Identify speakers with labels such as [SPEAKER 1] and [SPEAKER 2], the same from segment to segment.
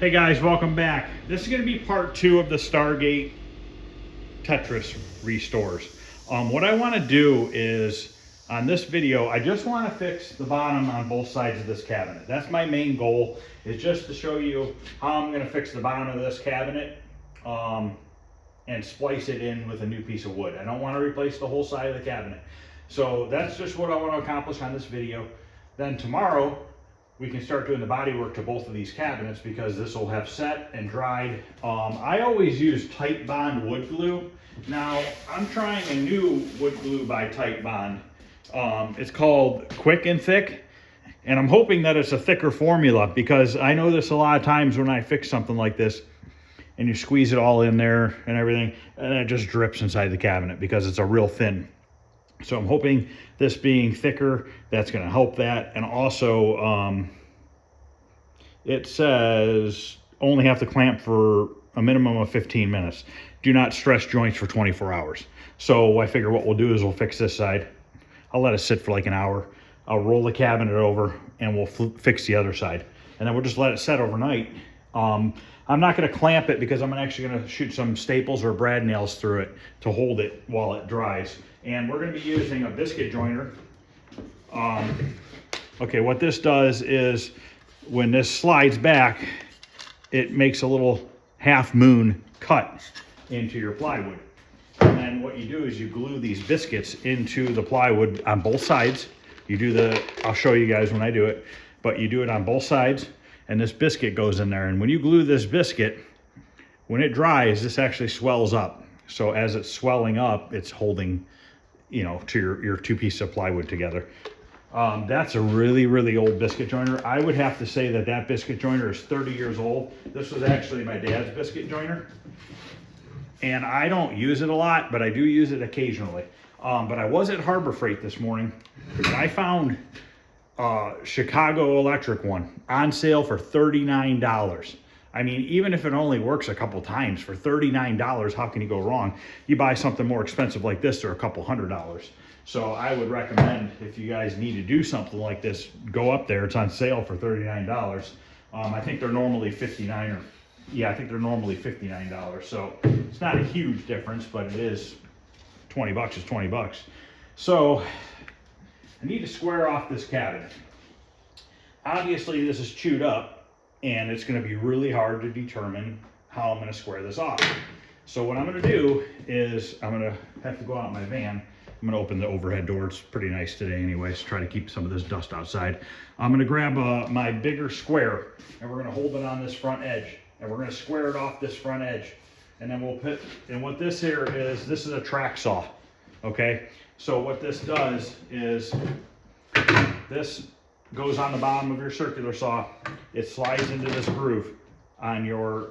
[SPEAKER 1] Hey guys, welcome back. This is going to be part 2 of the Stargate Tetris restores. What I want to do is, on this video, I just want to fix the bottom on both sides of this cabinet. That's my main goal, is just to show you how I'm going to fix the bottom of this cabinet and splice it in with a new piece of wood. I don't want to replace the whole side of the cabinet. So that's just what I want to accomplish on this video. Then tomorrow, we can start doing the body work to both of these cabinets because this will have set and dried. I always use Titebond wood glue. Now, I'm trying a new wood glue by Titebond. It's called Quick and Thick, and I'm hoping that it's a thicker formula because I know this a lot of times when I fix something like this and you squeeze it all in there and everything, and it just drips inside the cabinet because it's a real thin. So I'm hoping this being thicker, that's going to help that. And also, it says only have to clamp for a minimum of 15 minutes. Do not stress joints for 24 hours. So I figure what we'll do is we'll fix this side. I'll let it sit for like an hour. I'll roll the cabinet over and we'll fix the other side. And then we'll just let it set overnight. I'm not going to clamp it because I'm actually going to shoot some staples or brad nails through it to hold it while it dries. And we're going to be using a biscuit joiner. Okay, what this does is when this slides back, it makes a little half moon cut into your plywood. And then what you do is you glue these biscuits into the plywood on both sides. I'll show you guys when I do it, but you do it on both sides and this biscuit goes in there. And when you glue this biscuit, when it dries, this actually swells up. So as it's swelling up, it's holding, you know, to your two pieces of plywood together. That's a really, really old biscuit joiner. I would have to say that that biscuit joiner is 30 years old. This was actually my dad's biscuit joiner. And I don't use it a lot, but I do use it occasionally. But I was at Harbor Freight this morning and I found Chicago Electric one on sale for $39. I mean, even if it only works a couple times for $39, how can you go wrong? You buy something more expensive like this, they're a couple $100s. So I would recommend, if you guys need to do something like this, go up there. It's on sale for $39. I think they're normally $59 I think they're normally $59. So it's not a huge difference, but it is 20 bucks is 20 bucks. So I need to square off this cabinet. Obviously this is chewed up and it's going to be really hard to determine how I'm going to square this off. So what I'm going to do is I'm going to have to go out in my van. I'm going to open the overhead door. It's pretty nice today anyways, try to keep some of this dust outside. I'm going to grab my bigger square and we're going to hold it on this front edge and we're going to square it off this front edge. And then and what this here is, this is a track saw. Okay. So what this does is this goes on the bottom of your circular saw. It slides into this groove on your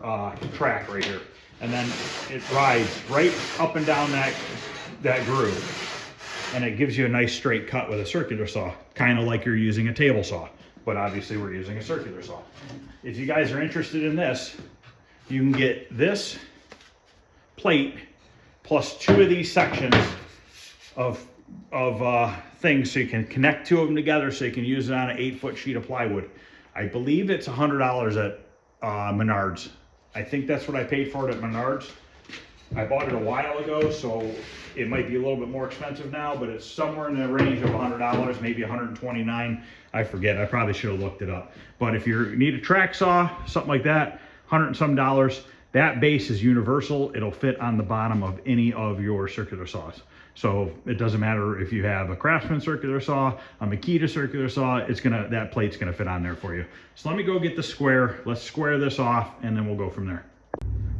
[SPEAKER 1] track right here. And then it rides right up and down that groove. And it gives you a nice straight cut with a circular saw, kind of like you're using a table saw, but obviously we're using a circular saw. If you guys are interested in this, you can get this plate plus 2 of these sections of things so you can connect 2 of them together so you can use it on an 8-foot sheet of plywood. I believe it's $100 at Menards. I think that's what I paid for it at Menards. I bought it a while ago, so it might be a little bit more expensive now, but it's somewhere in the range of $100, maybe $129. I forget, I probably should have looked it up. But if you need a track saw, something like that, $100 and some. That base is universal. It'll fit on the bottom of any of your circular saws. So it doesn't matter if you have a Craftsman circular saw, a Makita circular saw, that plate's gonna fit on there for you. So let me go get the square. Let's square this off and then we'll go from there.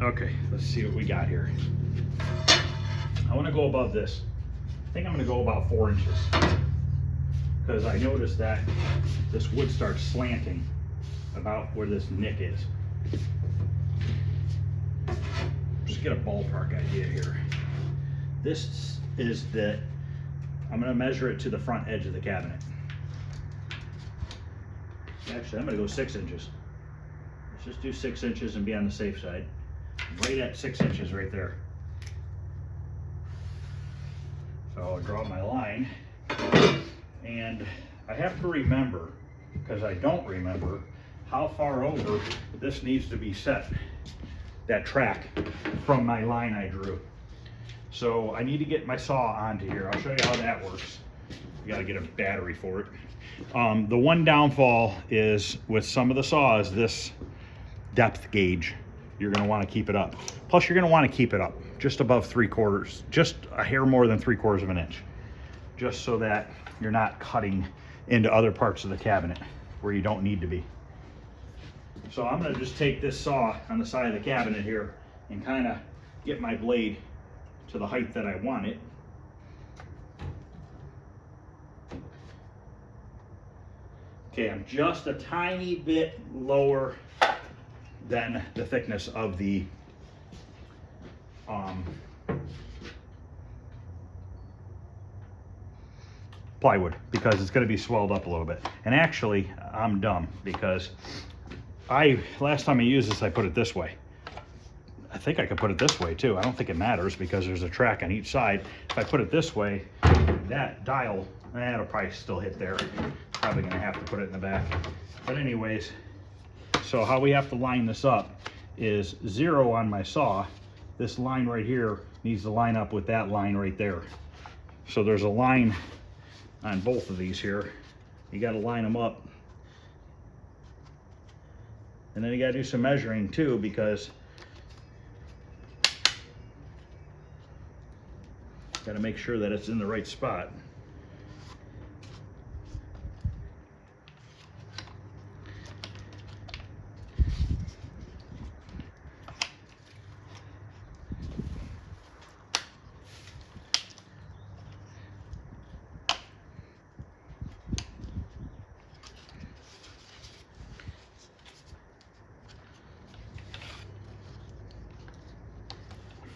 [SPEAKER 1] Okay, let's see what we got here. I wanna go above this. I think I'm gonna go about 4 inches because I noticed that this wood starts slanting about where this nick is. Just get a ballpark idea here. This is I'm going to measure it to the front edge of the cabinet. Actually, I'm going to go 6 inches. Let's just do 6 inches and be on the safe side. Right at 6 inches right there. So I'll draw my line. And I have to remember, because I don't remember, how far over this needs to be set, that track from my line I drew. So I need to get my saw onto here. I'll show you how that works. You got to get a battery for it. The one downfall is with some of the saws, this depth gauge, you're going to want to keep it up. Plus you're going to want to keep it up just above 3/4, just a hair more than 3/4 of an inch, just so that you're not cutting into other parts of the cabinet where you don't need to be. So I'm going to just take this saw on the side of the cabinet here and kind of get my blade to the height that I want it. Okay, I'm just a tiny bit lower than the thickness of the plywood, because it's going to be swelled up a little bit. And actually, I'm dumb, because last time I used this, I put it this way. I think I could put it this way too. I don't think it matters because there's a track on each side. If I put it this way, that dial, it'll probably still hit there. Probably gonna have to put it in the back. But anyways, so how we have to line this up is 0 on my saw. This line right here needs to line up with that line right there. So there's a line on both of these here. You got to line them up. And then you got to do some measuring too, because got to make sure that it's in the right spot.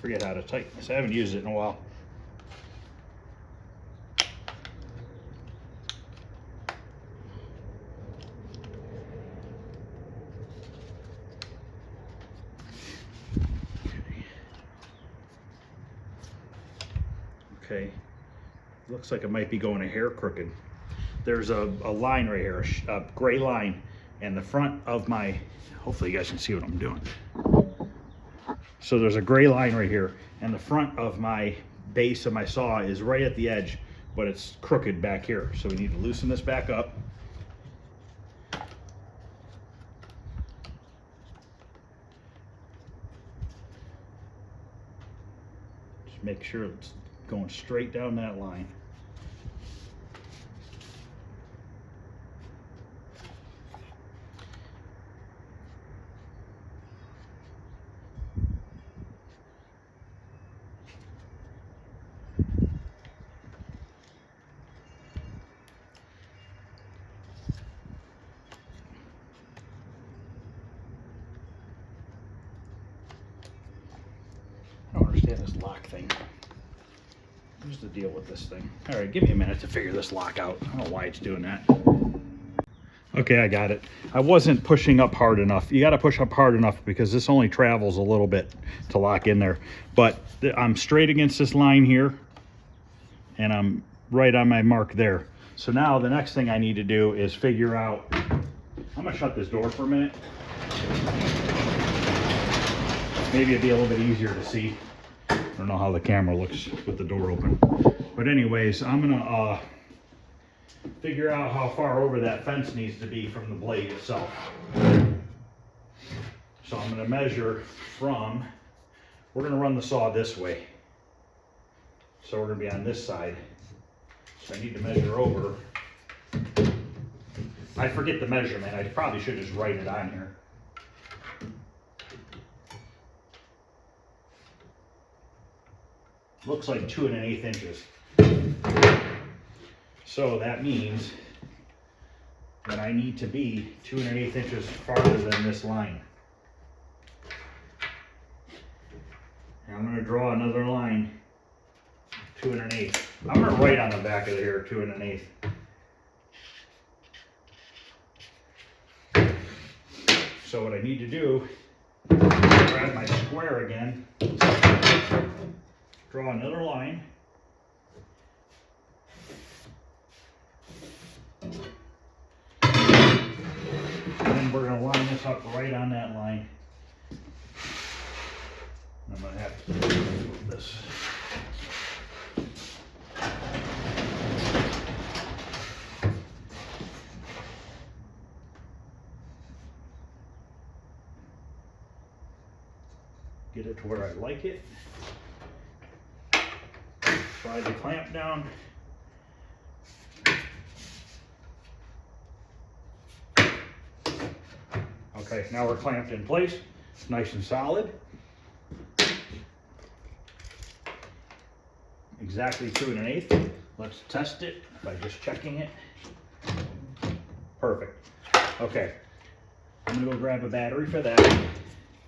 [SPEAKER 1] Forget how to tighten this. I haven't used it in a while. Okay, looks like it might be going a hair crooked. There's a line right here, a gray line, and the front of my, hopefully you guys can see what I'm doing. So there's a gray line right here, and the front of my base of my saw is right at the edge, but it's crooked back here. So we need to loosen this back up. Just make sure it's going straight down that line. I don't understand this lock thing. What's the deal with this thing? All right, give me a minute to figure this lock out. I don't know why it's doing that. Okay, I got it. I wasn't pushing up hard enough. You got to push up hard enough because this only travels a little bit to lock in there. But I'm straight against this line here, and I'm right on my mark there. So now the next thing I need to do is figure out, I'm gonna shut this door for a minute. Maybe it'd be a little bit easier to see. I don't know how the camera looks with the door open. But anyways, I'm gonna figure out how far over that fence needs to be from the blade itself. So I'm gonna measure from, we're gonna run the saw this way. So we're gonna be on this side. So I need to measure over. I forget the measurement. I probably should just write it on here. Looks like 2 1/8 inches. So that means that I need to be 2 1/8 inches farther than this line. And I'm going to draw another line, 2 1/8. I'm going to write on the back of here 2 1/8. So what I need to do, grab my square again, draw another line. And And we're gonna line this up right on that line. I'm gonna have to move this. Get it to where I like it. Slide the clamp down. Okay, now we're clamped in place. It's nice and solid. Exactly 2 1/8. Let's test it by just checking it. Perfect. Okay, I'm gonna go grab a battery for that.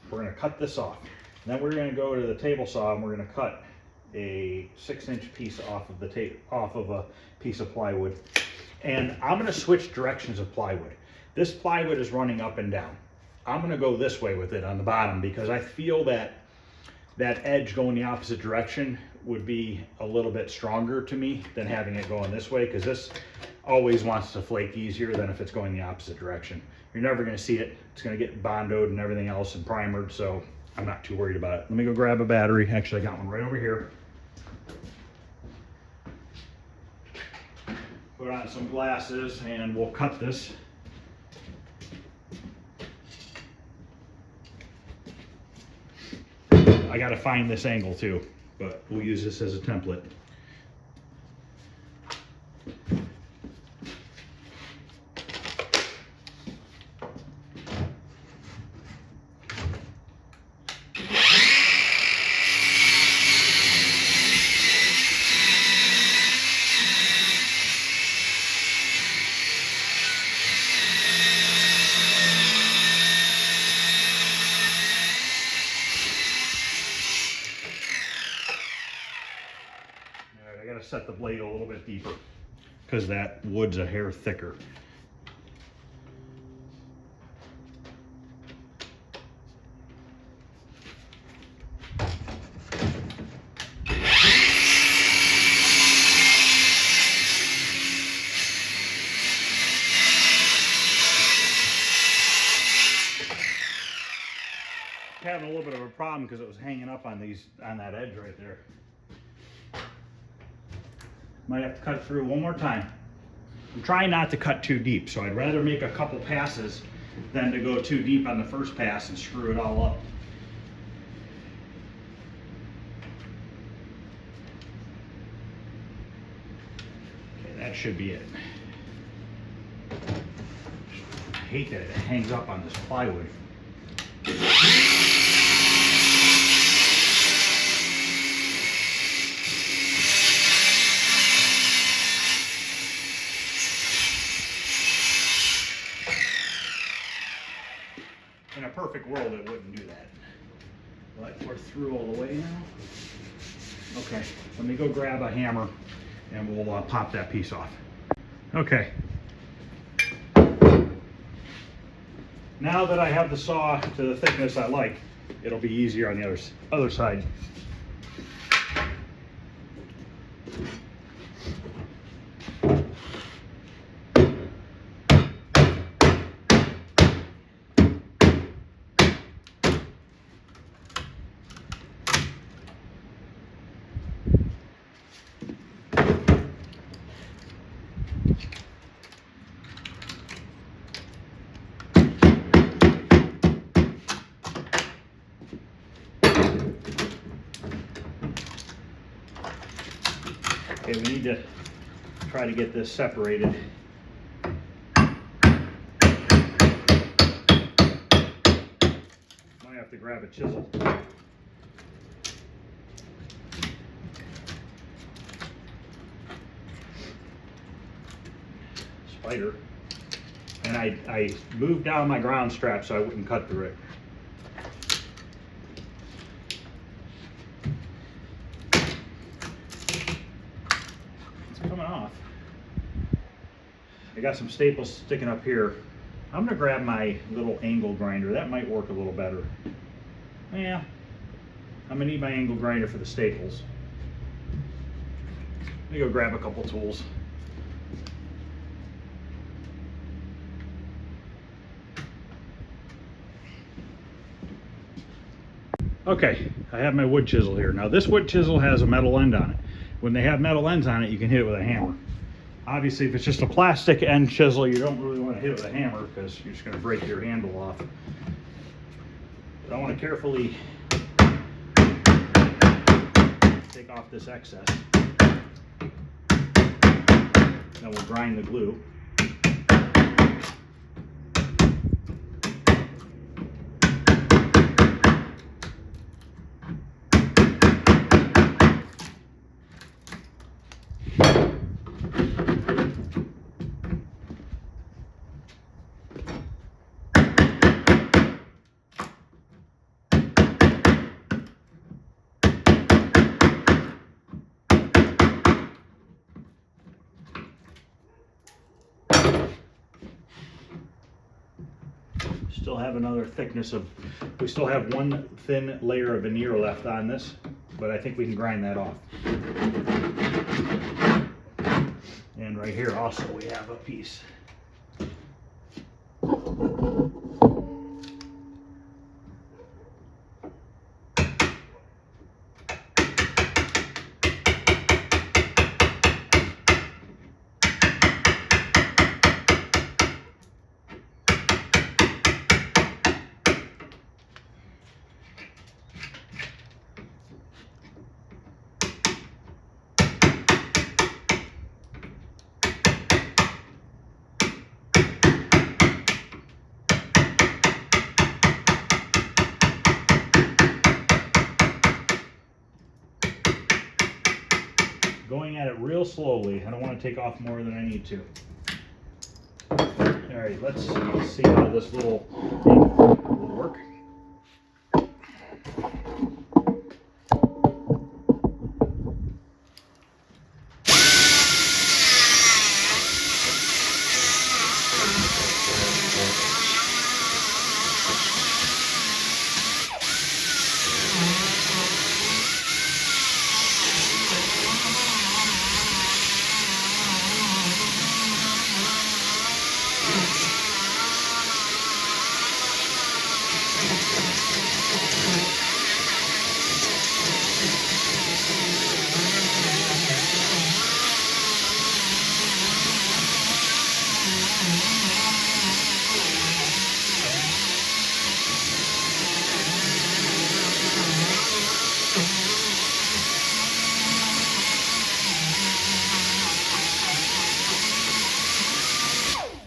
[SPEAKER 1] We're gonna cut this off. Then we're gonna go to the table saw and we're gonna cut a 6-inch piece off of a piece of plywood. And I'm gonna switch directions of plywood. This plywood is running up and down. I'm gonna go this way with it on the bottom because I feel that that edge going the opposite direction would be a little bit stronger to me than having it going this way, because this always wants to flake easier than if it's going the opposite direction. You're never gonna see it. It's gonna get bondoed and everything else and primered, so I'm not too worried about it. Let me go grab a battery. Actually, I got one right over here. Put on some glasses and we'll cut this. I gotta find this angle too, but we'll use this as a template. I gotta set the blade a little bit deeper because that wood's a hair thicker. Having a little bit of a problem because it was hanging up on that edge right there. Might have to cut through one more time. I'm trying not to cut too deep, so I'd rather make a couple passes than to go too deep on the first pass and screw it all up. Okay, that should be it. I hate that it hangs up on this plywood. In a perfect world, it wouldn't do that. But we're through all the way now. Okay, let me go grab a hammer and we'll pop that piece off. Okay. Now that I have the saw to the thickness I like, it'll be easier on the other side. Okay, we need to try to get this separated. Might have to grab a chisel. Spider. And I moved down my ground strap so I wouldn't cut through it. Coming off. I got some staples sticking up here. I'm gonna grab my little angle grinder. That might work a little better. Yeah, I'm gonna need my angle grinder for the staples. Let me go grab a couple tools. Okay, I have my wood chisel here. Now this wood chisel has a metal end on it. When they have metal ends on it, you can hit it with a hammer. Obviously, if it's just a plastic end chisel, you don't really want to hit it with a hammer because you're just going to break your handle off. But I want to carefully take off this excess. Then we'll grind the glue. Still have another thickness of, we still have one thin layer of veneer left on this, but I think we can grind that off. And right here also we have a piece. Going at it real slowly. I don't want to take off more than I need to. All right, let's see how this little thing will work.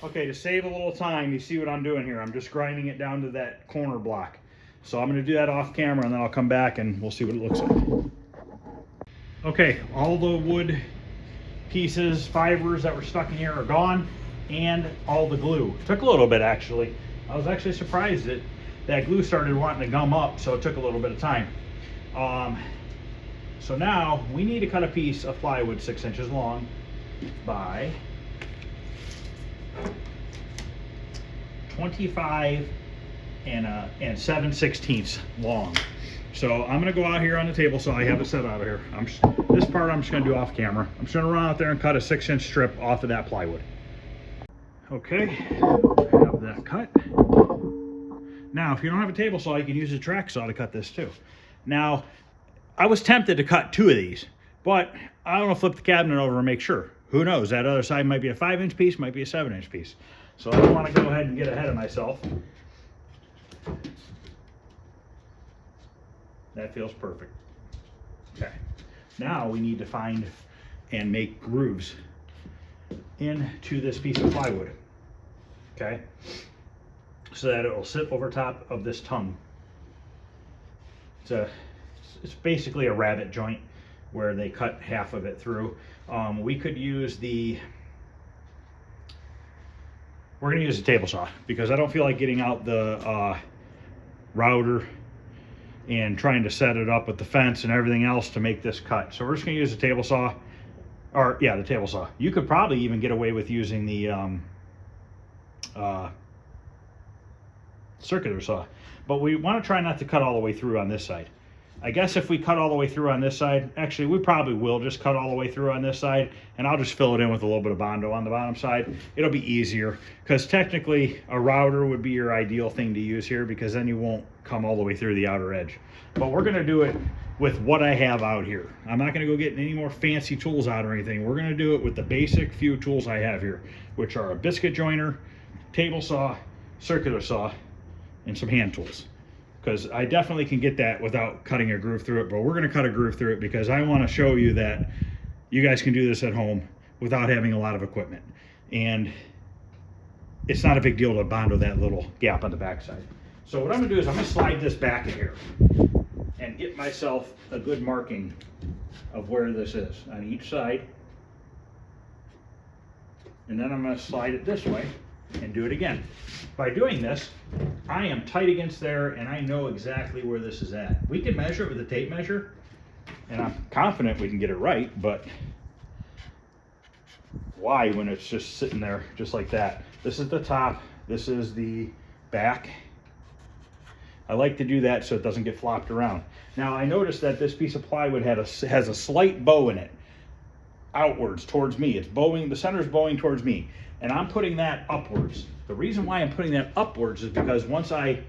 [SPEAKER 1] Okay, to save a little time, you see what I'm doing here. I'm just grinding it down to that corner block. So I'm going to do that off camera and then I'll come back and we'll see what it looks like. Okay, all the wood pieces, fibers that were stuck in here are gone, and all the glue. It took a little bit actually. I was actually surprised that that glue started wanting to gum up, so it took a little bit of time. So now we need to cut a piece of plywood 6 inches long by 25 and 7/16 long. So I'm gonna go out here on the table saw. I have it set out of here. This part I'm just gonna do off camera. I'm just gonna run out there and cut a 6-inch strip off of that plywood. Okay, have that cut. Now, if you don't have a table saw, you can use a track saw to cut this too. Now, I was tempted to cut 2 of these, but I don't want to flip the cabinet over and make sure. Who knows? That other side might be a 5-inch piece, might be a 7-inch piece. So I don't want to go ahead and get ahead of myself. That feels perfect. Okay. Now we need to find and make grooves into this piece of plywood. Okay. So that it will sit over top of this tongue. It's basically a rabbet joint where they cut half of it through. We could use we're going to use a table saw because I don't feel like getting out the router and trying to set it up with the fence and everything else to make this cut. So we're just going to use a table saw, or yeah, the table saw. You could probably even get away with using the circular saw, but we want to try not to cut all the way through on this side. I guess if we cut all the way through on this side, actually we probably will just cut all the way through on this side, and I'll just fill it in with a little bit of Bondo on the bottom side. It'll be easier, because technically a router would be your ideal thing to use here, because then you won't come all the way through the outer edge. But we're gonna do it with what I have out here. I'm not gonna go get any more fancy tools out or anything. We're gonna do it with the basic few tools I have here, which are a biscuit joiner, table saw, circular saw, and some hand tools. Because I definitely can get that without cutting a groove through it, but we're gonna cut a groove through it because I wanna show you that you guys can do this at home without having a lot of equipment. And it's not a big deal to Bondo that little gap on the backside. So what I'm gonna do is I'm gonna slide this back in here and get myself a good marking of where this is on each side. And then I'm gonna slide it this way and do it again. By doing this, I am tight against there and I know exactly where this is at. We can measure it with a tape measure and I'm confident we can get it right, but why when it's just sitting there just like that? This is the top, this is the back. I like to do that so it doesn't get flopped around. Now I noticed that this piece of plywood has a slight bow in it, outwards towards me. It's bowing, the center is bowing towards me, and I'm putting that upwards. The reason why I'm putting that upwards is because once I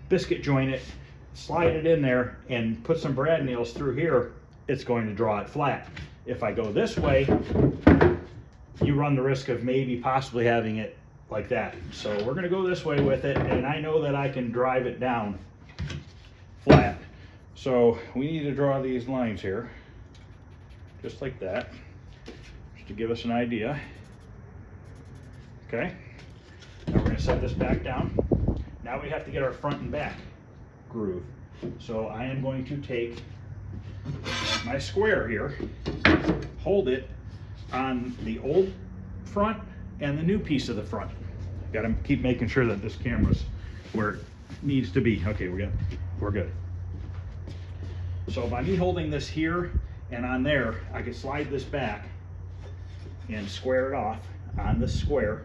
[SPEAKER 1] biscuit joint it, slide it in there, and put some brad nails through here, it's going to draw it flat. If I go this way, you run the risk of maybe possibly having it like that. So we're gonna go this way with it, and I know that I can drive it down flat. So we need to draw these lines here, just like that, just to give us an idea. Okay, now we're gonna set this back down. Now we have to get our front and back groove. So I am going to take my square here, hold it on the old front and the new piece of the front. Got to keep making sure that this camera's where it needs to be. Okay, we're good. So by me holding this here and on there, I can slide this back and square it off on the square.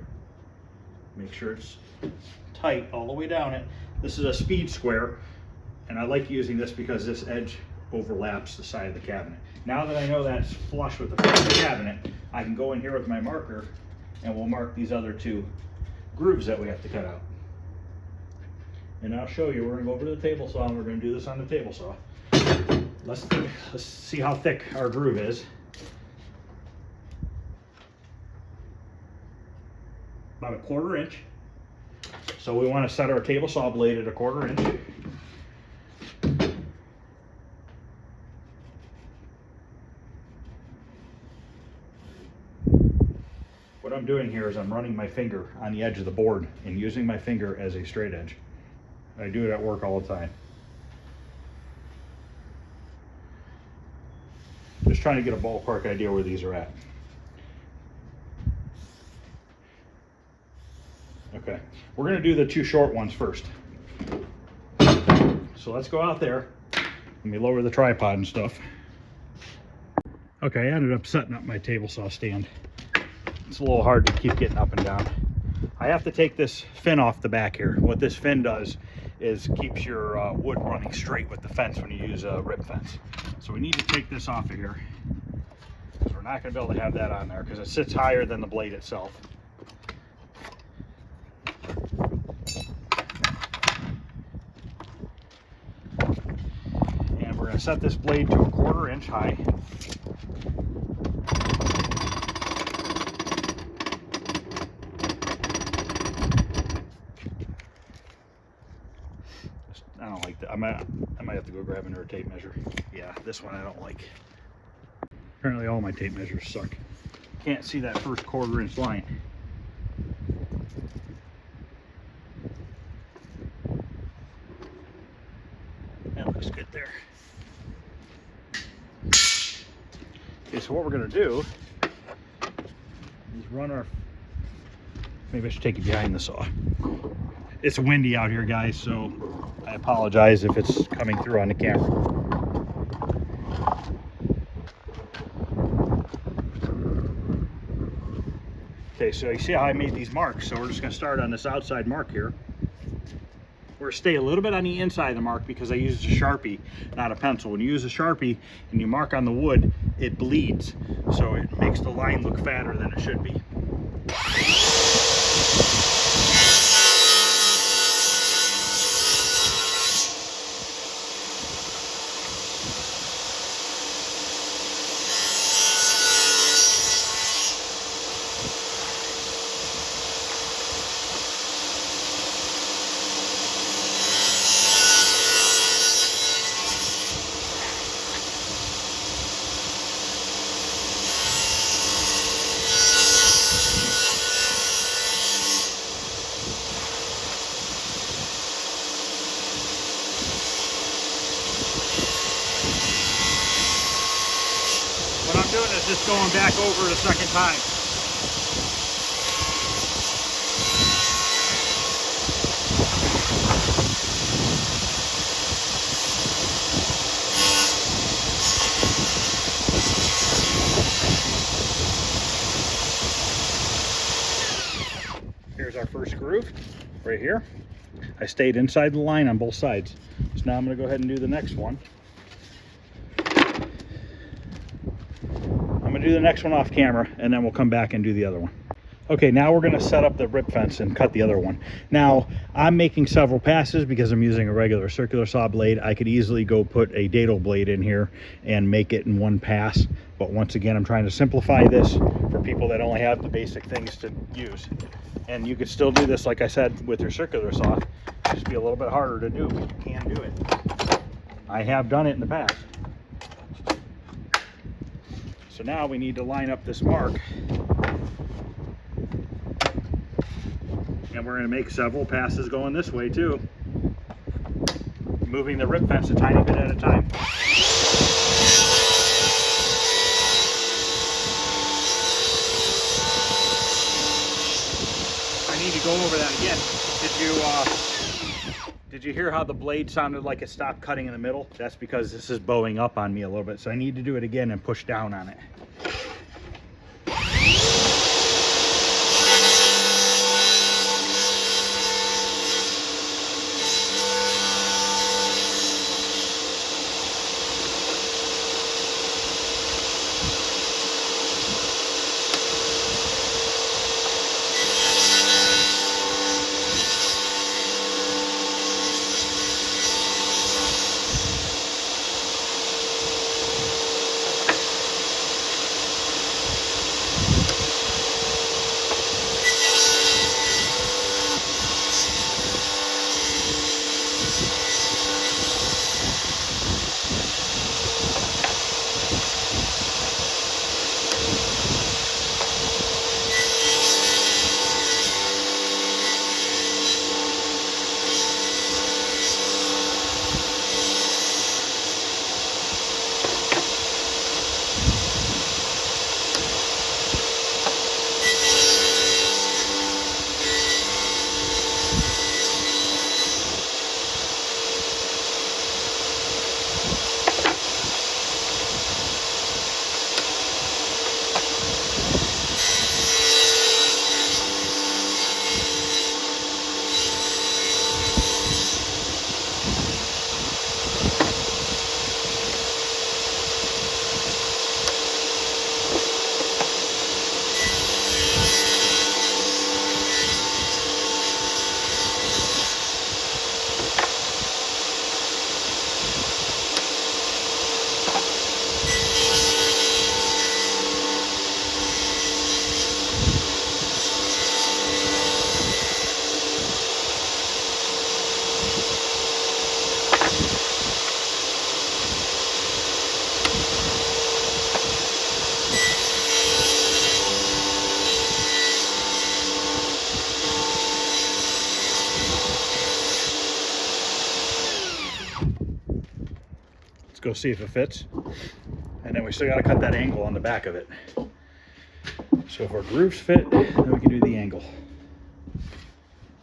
[SPEAKER 1] Make sure it's tight all the way down it. This is a speed square, and I like using this because this edge overlaps the side of the cabinet. Now that I know that's flush with the front of the cabinet, I can go in here with my marker and we'll mark these other two grooves that we have to cut out. And I'll show you, we're gonna go over to the table saw and we're gonna do this on the table saw. Let's see how thick our groove is. About a 1/4 inch. So we want to set our table saw blade at a 1/4 inch. What I'm doing here is I'm running my finger on the edge of the board and using my finger as a straight edge. I do it at work all the time. Just trying to get a ballpark idea where these are at. Okay, we're gonna do the two short ones first. So let's go out there. Let me lower the tripod and stuff. Okay, I ended up setting up my table saw stand. It's a little hard to keep getting up and down. I have to take this fin off the back here. What this fin does is keeps your wood running straight with the fence when you use a rip fence. So we need to take this off of here. So we're not gonna be able to have that on there because it sits higher than the blade itself. And we're gonna set this blade to a 1/4 inch high. I don't like that. I might have to go grab another tape measure. Yeah, this one I don't like. Apparently all my tape measures suck. Can't see that first 1/4 inch line. That looks good there. Okay, so what we're gonna do is run our, maybe I should take you behind the saw. It's windy out here, guys, so I apologize if it's coming through on the camera. Okay, so you see how I made these marks. So we're just gonna start on this outside mark here. where stay a little bit on the inside of the mark because I used a Sharpie, not a pencil. When you use a Sharpie and you mark on the wood, it bleeds. So it makes the line look fatter than it should be. What I'm doing is just going back over it a second time. Here's our first groove right here. I stayed inside the line on both sides. So now I'm going to go ahead and do the next one. I'm going to do the next one off camera and then we'll come back and do the other one. Okay, now we're going to set up the rip fence and cut the other one. Now, I'm making several passes because I'm using a regular circular saw blade. I could easily go put a dado blade in here and make it in one pass. But once again, I'm trying to simplify this for people that only have the basic things to use. And you could still do this, like I said, with your circular saw. Just be a little bit harder to do, but you can do it. I have done it in the past. So now we need to line up this mark. And we're going to make several passes going this way too. Moving the rip fence a tiny bit at a time. I need to go over that again. Did you hear how the blade sounded like it stopped cutting in the middle? That's because this is bowing up on me a little bit. So I need to do it again and push down on it. Go see if it fits, and then we still got to cut that angle on the back of it. So if our grooves fit, then we can do the angle.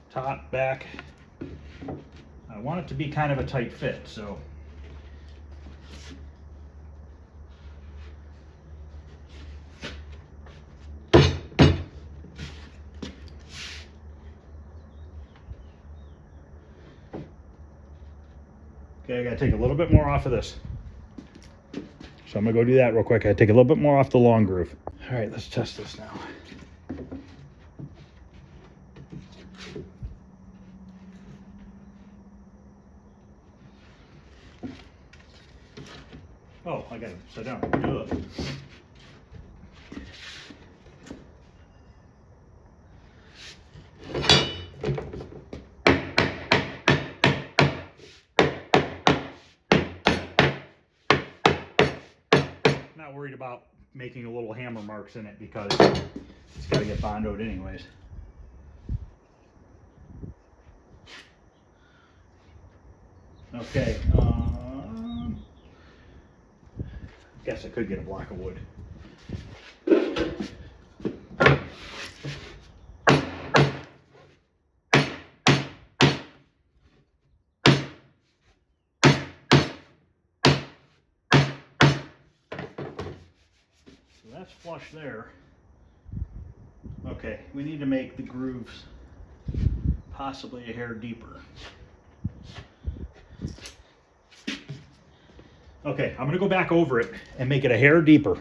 [SPEAKER 1] Top, back. I want it to be kind of a tight fit, so Okay, I gotta take a little bit more off of this. So I'm gonna go do that real quick. I take a little bit more off the long groove. All right, let's test this now. Oh, I gotta sit down. Ugh. Not worried about making a little hammer marks in it because it's got to get bondoed anyways. Okay, guess I could get a block of wood. So that's flush there. Okay, we need to make the grooves possibly a hair deeper. Okay, I'm gonna go back over it and make it a hair deeper,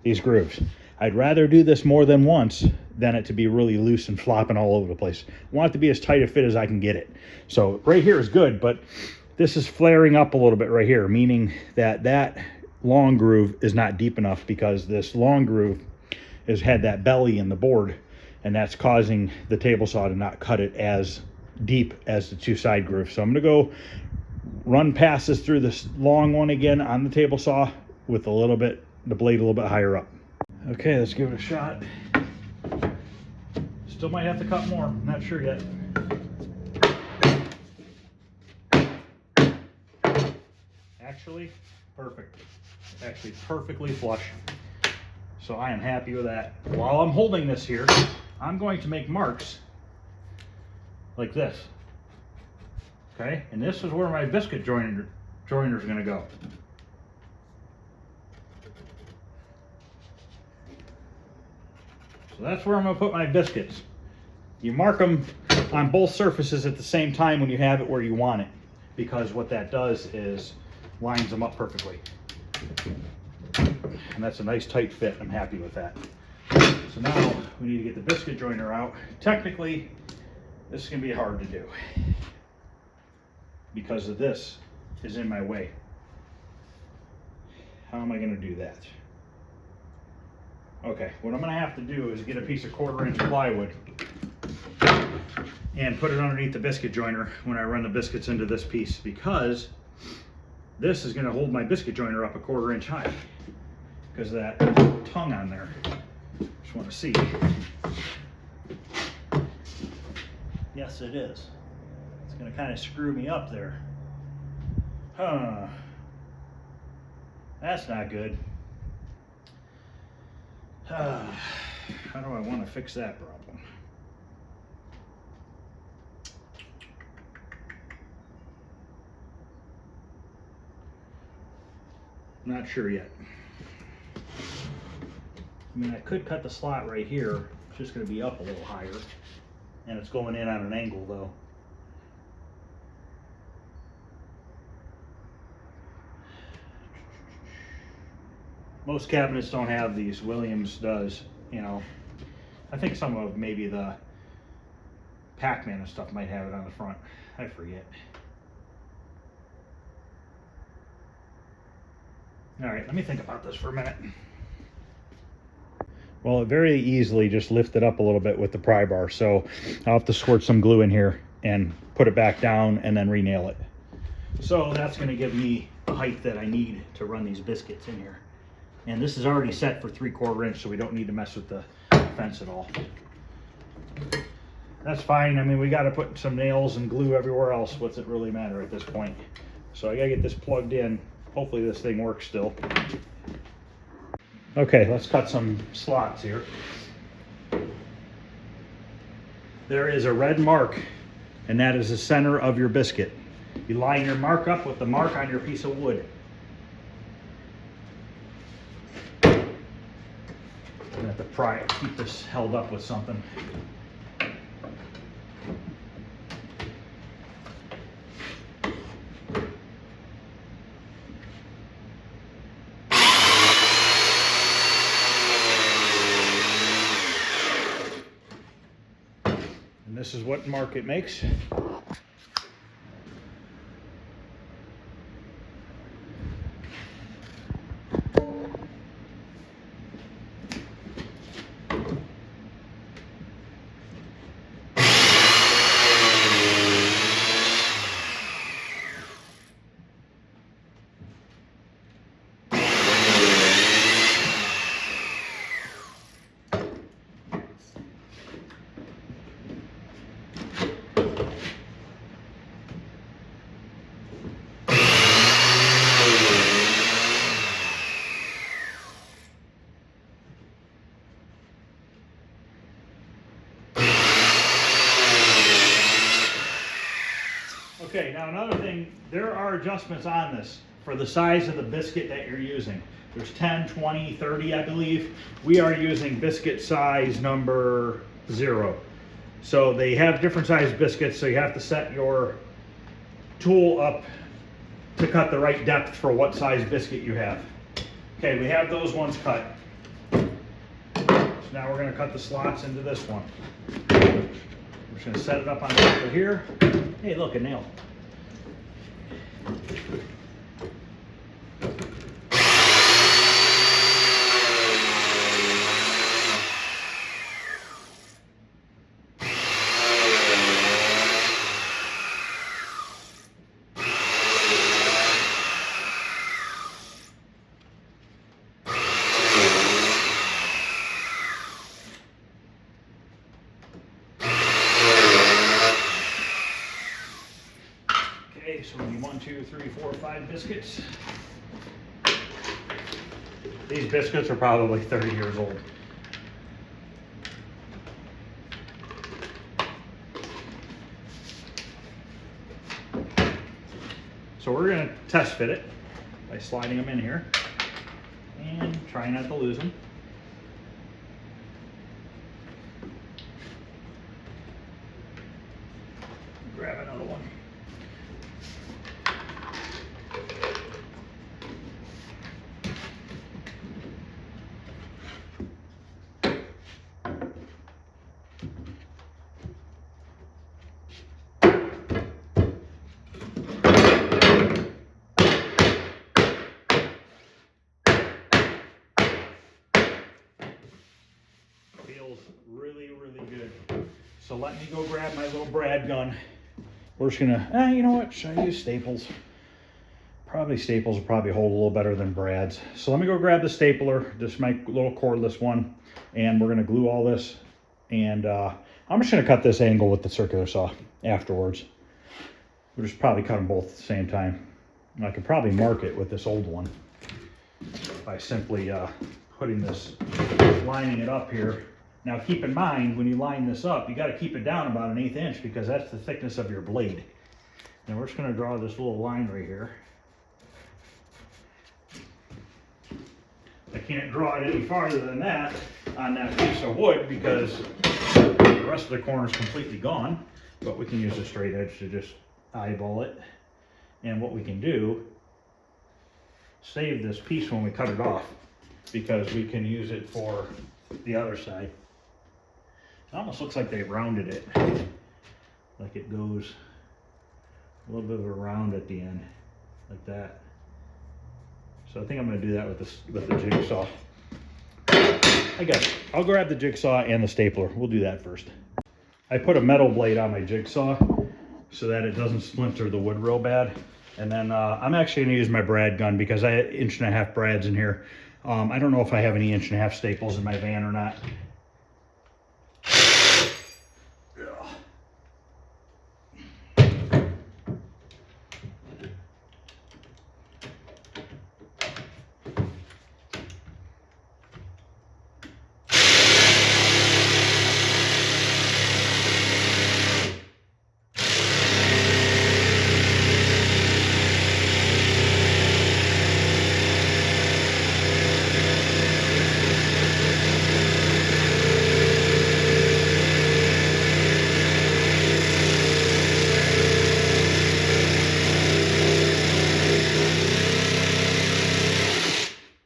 [SPEAKER 1] these grooves. I'd rather do this more than once than it to be really loose and flopping all over the place. I want it to be as tight a fit as I can get it. So right here is good, but this is flaring up a little bit right here, meaning that that long groove is not deep enough because this long groove has had that belly in the board, and that's causing the table saw to not cut it as deep as the two side grooves. So I'm gonna go run passes through this long one again on the table saw with a little bit, the blade a little bit higher up. Okay, let's give it a shot. Still might have to cut more, I'm not sure yet. Actually, perfect. Actually perfectly flush. So I am happy with that. While I'm holding this here, I'm going to make marks like this. Okay, and this is where my biscuit joiner is going to go. So that's where I'm going to put my biscuits. You mark them on both surfaces at the same time when you have it where you want it, because what that does is lines them up perfectly. And that's a nice tight fit. I'm happy with that. So now we need to get the biscuit joiner out. Technically, this is going to be hard to do because of this is in my way. How am I going to do that? Okay, what I'm going to have to do is get a piece of 1/4 inch plywood and put it underneath the biscuit joiner when I run the biscuits into this piece, because this is going to hold my biscuit joiner up a 1/4 inch high because of that tongue on there. Just want to see. Yes, it is. It's going to kind of screw me up there. Huh. That's not good. How do I want to fix that problem? Not sure yet. I mean, I could cut the slot right here. It's just going to be up a little higher. And it's going in on an angle though. Most cabinets don't have these. Williams does, you know. I think some of maybe the Pac-Man and stuff might have it on the front. I forget. All right, let me think about this for a minute. Well, it very easily just lifted up a little bit with the pry bar, so I'll have to squirt some glue in here and put it back down and then re-nail it. So that's going to give me the height that I need to run these biscuits in here. And this is already set for 3/4 inch, so we don't need to mess with the fence at all. That's fine. I mean, we got to put some nails and glue everywhere else. What's it really matter at this point? So I got to get this plugged in. Hopefully this thing works still. Okay, let's cut some slots here. There is a red mark, and that is the center of your biscuit. You line your mark up with the mark on your piece of wood. I'm gonna have to pry it, keep this held up with something. And this is what Market makes. Okay, now another thing, there are adjustments on this for the size of the biscuit that you're using. There's 10, 20, 30, I believe. We are using biscuit size number 0. So they have different size biscuits, so you have to set your tool up to cut the right depth for what size biscuit you have. Okay, we have those ones cut. So now we're gonna cut the slots into this one. We're just gonna set it up on top of here. Hey, look, a nail. Okay, so we need 1, 2, 3, 4, 5 biscuits. These biscuits are probably 30 years old. So we're going to test fit it by sliding them in here and try not to lose them. Grab another one. Feels really, really good. So let me go grab my little brad gun. We're just gonna, you know what, should I use staples? Probably staples will probably hold a little better than brads. So let me go grab the stapler, just my little cordless one, and we're gonna glue all this. And I'm just gonna cut this angle with the circular saw afterwards. We'll just probably cut them both at the same time. And I could probably mark it with this old one by simply putting this, lining it up here. Now keep in mind, when you line this up, you got to keep it down about 1/8 inch because that's the thickness of your blade. Now we're just going to draw this little line right here. I can't draw it any farther than that on that piece of wood because the rest of the corner is completely gone, but we can use a straight edge to just eyeball it. And what we can do, save this piece when we cut it off because we can use it for the other side. It almost looks like they rounded it, like it goes a little bit of a round at the end, like that. So I think I'm going to do that with the jigsaw. I got it. I'll grab the jigsaw and the stapler. We'll do that first. I put a metal blade on my jigsaw so that it doesn't splinter the wood real bad. And then I'm actually going to use my brad gun because I had 1.5-inch brads in here. I don't know if I have any 1.5-inch staples in my van or not.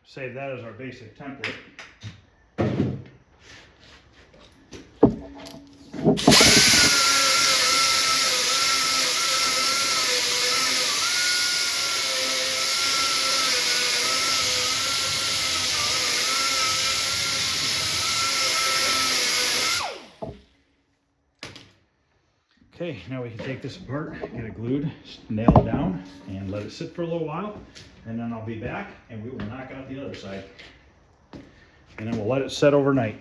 [SPEAKER 1] Save that as our basic template. Okay, now we can take this apart, get it glued, nail it down, and let it sit for a little while. And then I'll be back and we will knock out the other side. And then we'll let it set overnight.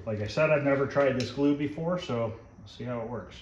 [SPEAKER 1] Like I said, I've never tried this glue before, so we'll see how it works.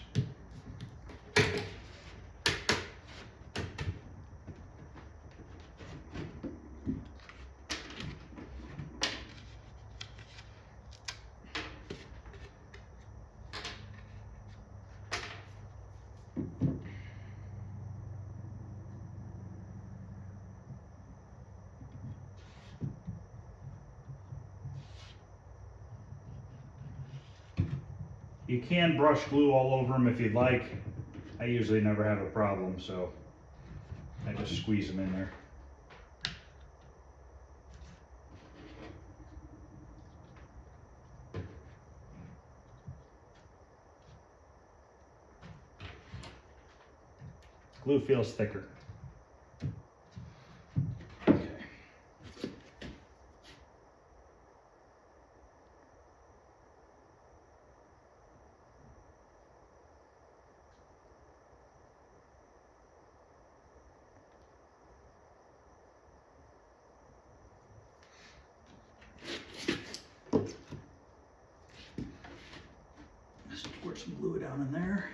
[SPEAKER 1] You can brush glue all over them if you'd like. I usually never have a problem, so I just squeeze them in there. Glue feels thicker. Just squirt some glue down in there.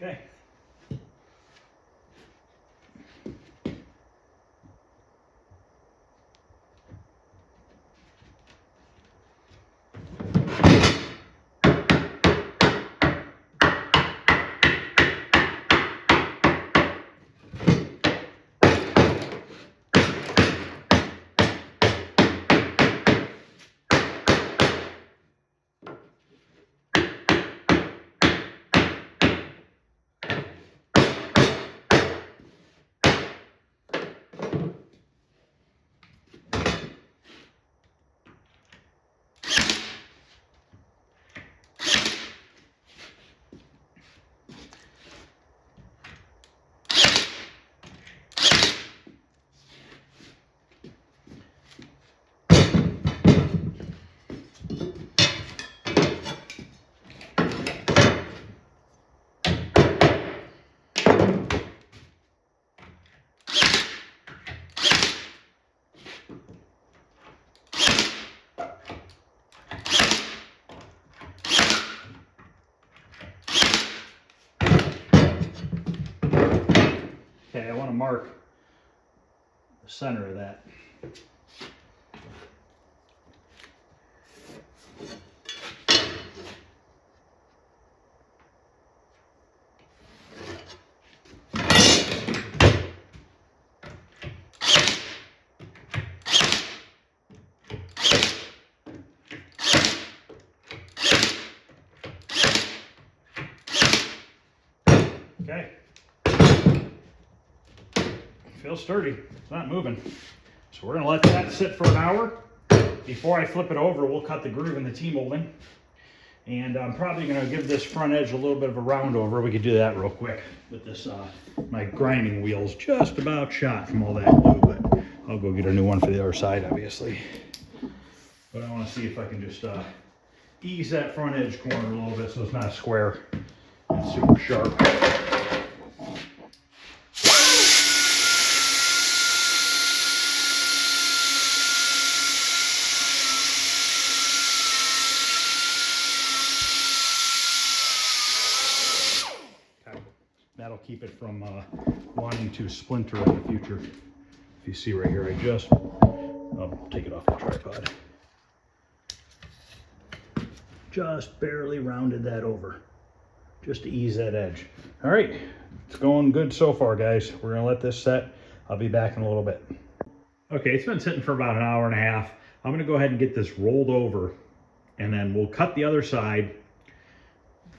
[SPEAKER 1] Okay. Okay, I want to mark the center of that. Okay. Feels sturdy. It's not moving. So we're going to let that sit for an hour. Before I flip it over, we'll cut the groove in the T-molding. And I'm probably going to give this front edge a little bit of a round over. We could do that real quick with this. My grinding wheel's just about shot from all that glue, but I'll go get a new one for the other side, obviously. But I want to see if I can just ease that front edge corner a little bit so it's not square and super sharp. That'll keep it from wanting to splinter in the future. If you see right here, I'll take it off the tripod. Just barely rounded that over, just to ease that edge. All right, it's going good so far, guys. We're gonna let this set. I'll be back in a little bit. Okay, it's been sitting for about an hour and a half. I'm gonna go ahead and get this rolled over and then we'll cut the other side,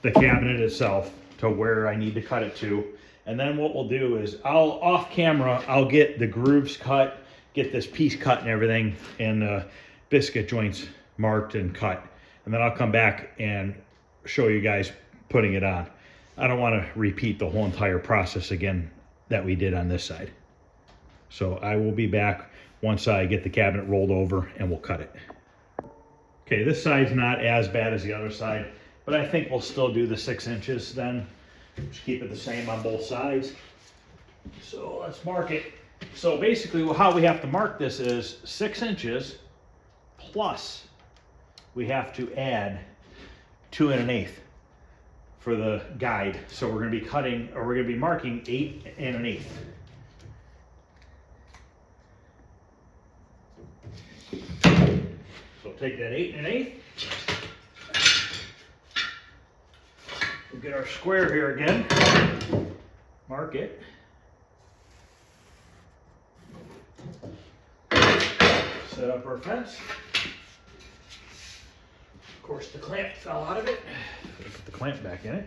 [SPEAKER 1] the cabinet itself, to where I need to cut it to. And then what we'll do is off camera, I'll get the grooves cut, get this piece cut and everything, and the biscuit joints marked and cut. And then I'll come back and show you guys putting it on. I don't want to repeat the whole entire process again that we did on this side. So I will be back once I get the cabinet rolled over and we'll cut it. Okay, this side's not as bad as the other side, but I think we'll still do the 6 inches then. Just keep it the same on both sides. So let's mark it. So basically how we have to mark this is 6 inches plus we have to add 2 1/8 for the guide. So we're going to be cutting, or we're going to be marking 8 1/8. So take that 8 1/8. We'll get our square here again. Mark it. Set up our fence. Of course, the clamp fell out of it. Gotta put the clamp back in it.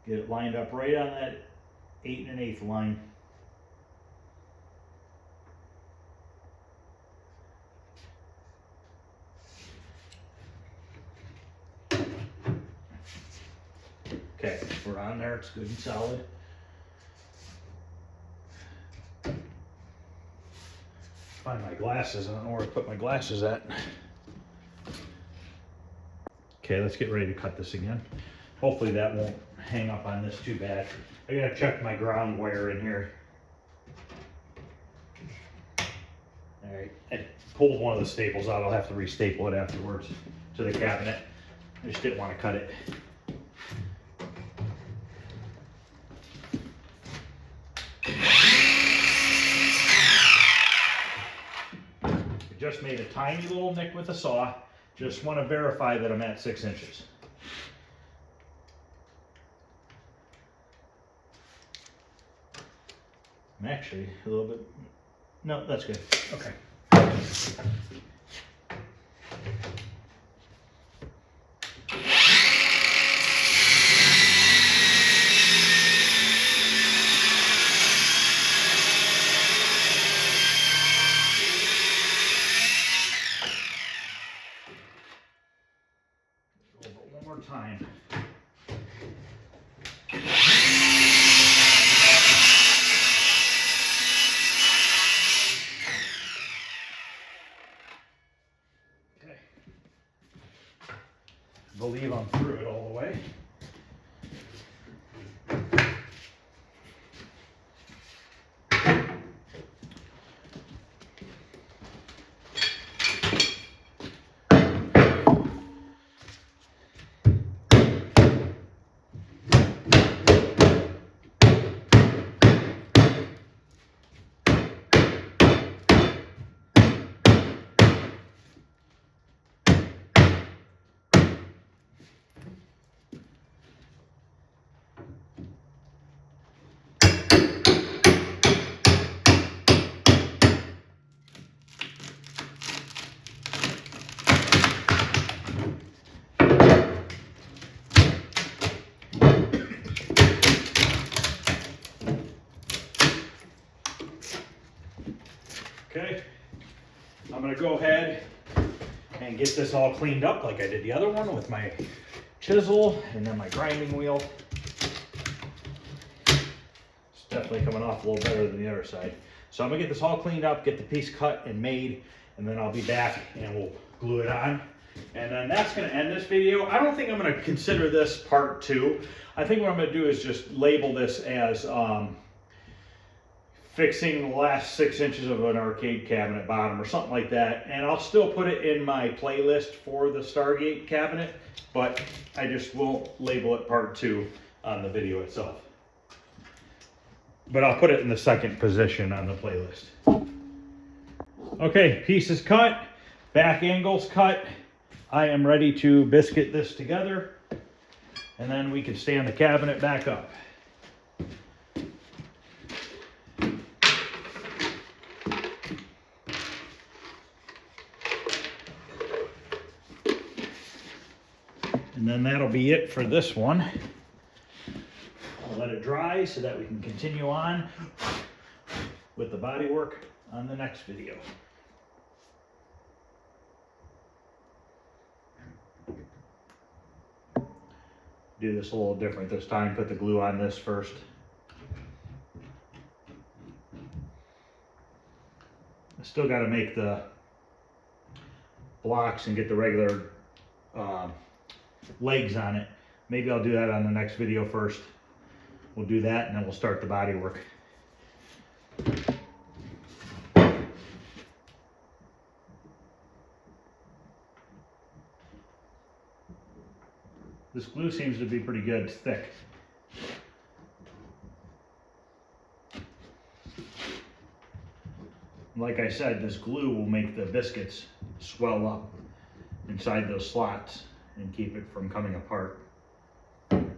[SPEAKER 1] Get it lined up right on that 8 1/8 line. Okay, we're on there, it's good and solid. Find my glasses, I don't know where I put my glasses at. Okay, let's get ready to cut this again. Hopefully that won't hang up on this too bad. I gotta check my ground wire in here. All right, I pulled one of the staples out, I'll have to restaple it afterwards to the cabinet. I just didn't want to cut it. Just made a tiny little nick with the saw. Just want to verify that I'm at 6 inches. I'm actually a little bit, no, that's good. Okay. One more time. Okay. I believe I'm through it all the way. Okay, I'm gonna go ahead and get this all cleaned up like I did the other one with my chisel and then my grinding wheel. It's definitely coming off a little better than the other side. So I'm gonna get this all cleaned up, get the piece cut and made, and then I'll be back and we'll glue it on. And then that's gonna end this video. I don't think I'm gonna consider this part 2. I think what I'm gonna do is just label this as fixing the last 6 inches of an arcade cabinet bottom or something like that. And I'll still put it in my playlist for the Stargate cabinet, but I just won't label it part 2 on the video itself. But I'll put it in the second position on the playlist. Okay, pieces cut, back angles cut. I am ready to biscuit this together, and then we can stand the cabinet back up. then that'll be it for this one. I'll let it dry so that we can continue on with the body work on the next video. Do this a little different this time. Put the glue on this first. I still got to make the blocks and get the regular legs on it. Maybe I'll do that on the next video first. We'll do that and then we'll start the body work. This glue seems to be pretty good. It's thick. Like I said, this glue will make the biscuits swell up inside those slots and keep it from coming apart. And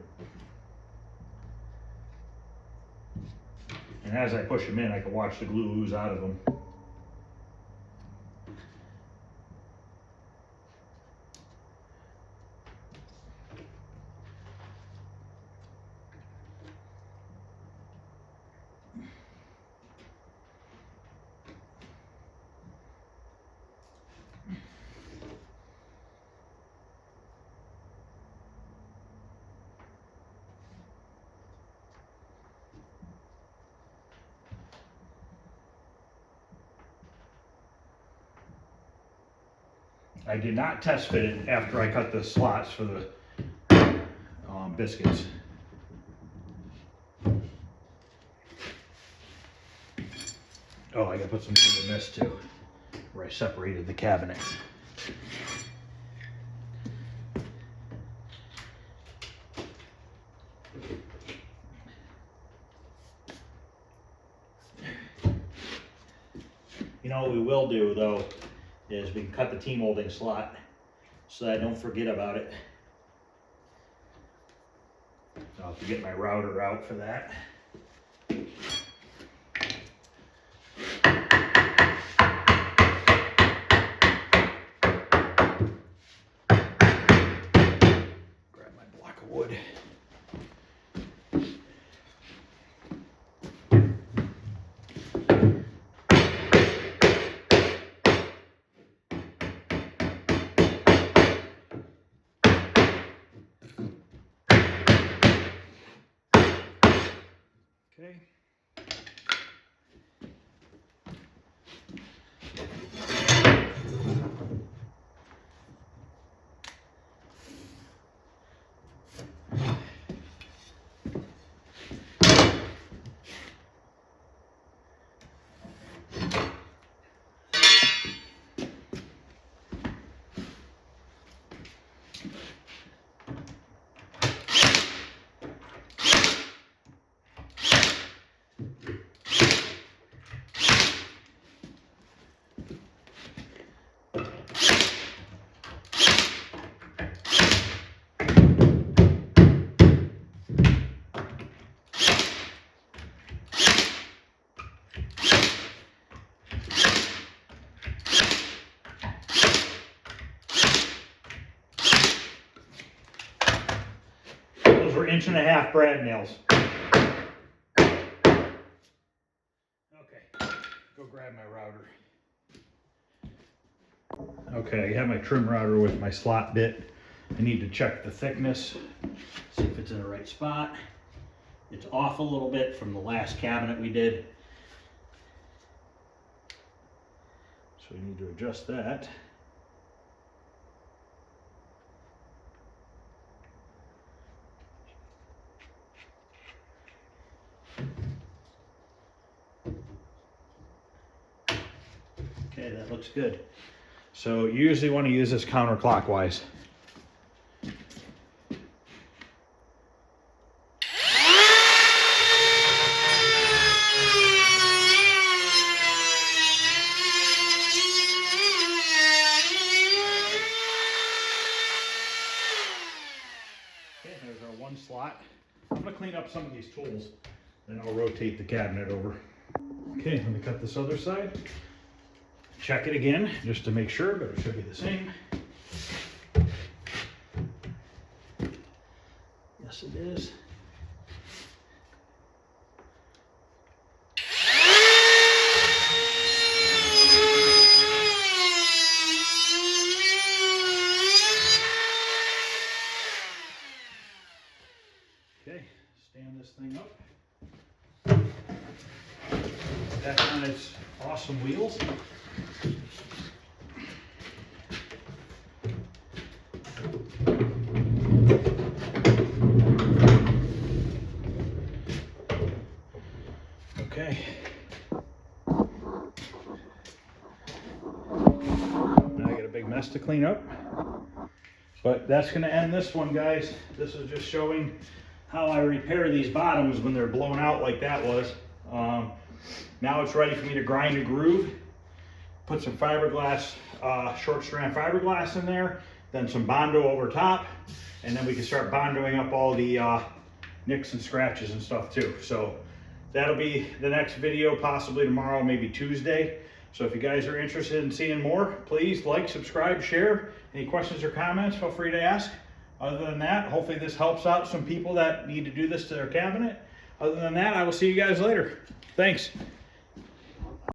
[SPEAKER 1] as I push them in, I can watch the glue ooze out of them. I did not test fit it after I cut the slots for the biscuits. Oh, I gotta put some glue in this too, where I separated the cabinet. You know what we will do though, is we can cut the T-molding slot so that I don't forget about it. So I'll have to get my router out for that. Grab my block of wood. Okay. Those were 1.5" brad nails. Okay, go grab my router. Okay, I have my trim router with my slot bit. I need to check the thickness, see if it's in the right spot. It's off a little bit from the last cabinet we did. So we need to adjust that. Okay, that looks good. So you usually want to use this counterclockwise. Okay, there's our one slot. I'm going to clean up some of these tools, then I'll rotate the cabinet over. Okay, let me cut this other side. Check it again, just to make sure, but it should be the same. is. Okay, stand this thing up. Back on its awesome wheels. Okay. Now I got a big mess to clean up. But that's going to end this one, guys. This is just showing how I repair these bottoms when they're blown out like that was. Now it's ready for me to grind a groove. Put some fiberglass, short strand fiberglass in there, then some Bondo over top, and then we can start Bondoing up all the nicks and scratches and stuff too. So that'll be the next video, possibly tomorrow, maybe Tuesday. So if you guys are interested in seeing more, please like, subscribe, share. Any questions or comments, feel free to ask. Other than that, hopefully this helps out some people that need to do this to their cabinet. Other than that, I will see you guys later. Thanks.